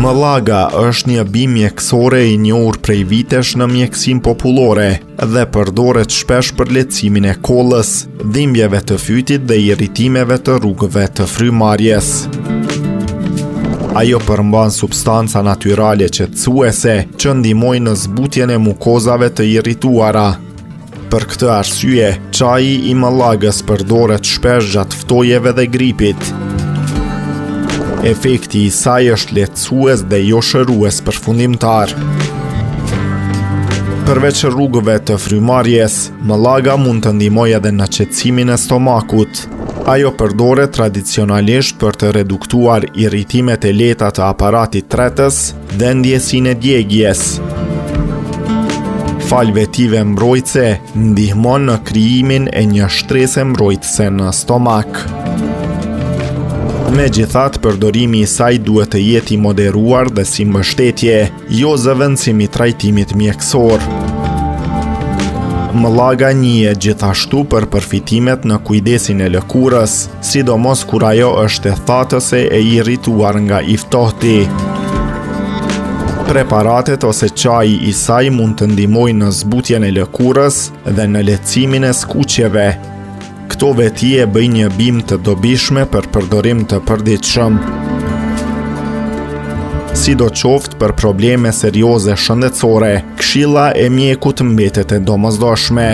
Malaga është një bim mjekësore i njohur prej vitesh në mjekësinë popullore dhe përdoret shpesh për lehtësimin e kollës, dhimbjeve të fytit dhe irritimeve të rrugëve të frymarrjes. Ajo përmban substanca natyrale qetësuese që ndihmojnë në zbutjen e mukozave të irrituara. Për këtë arsye, çaji i Malagës përdoret shpesh gjatë ftojeve dhe gripit. Efekti i saj është lehtësues dhe jo shërues përfundimtar. Përveç rrugëve të frymarrjes, Malaga mund të ndihmojë edhe në qetësimin e stomakut. Ajo përdoret tradicionalisht për të reduktuar irritimet e lehta të aparatit tretës dhe ndjesinë e djegjes. Falë vetive mbrojtëse ndihmon në krijimin e një shtrese mbrojtëse në stomak. Megjithatë, përdorimi i saj duhet të jetë i moderuar dhe si mbështetje, jo zëvendësim i trajtimit mjekësor. Malaga njihet gjithashtu për përfitimet në kujdesin e lëkurës, sidomos kur ajo është e thatëse e irrituar nga i ftohti. Preparatet ose çaji i saj mund të ndihmojnë në zbutjen e lëkurës dhe në lehtësimin e skuqjeve. Këto veti e bëjnë një bim të dobishme për përdorim të përditshëm. Sidoqoftë për probleme serioze shëndetësore, këshilla e mjekut mbetet e domosdoshme.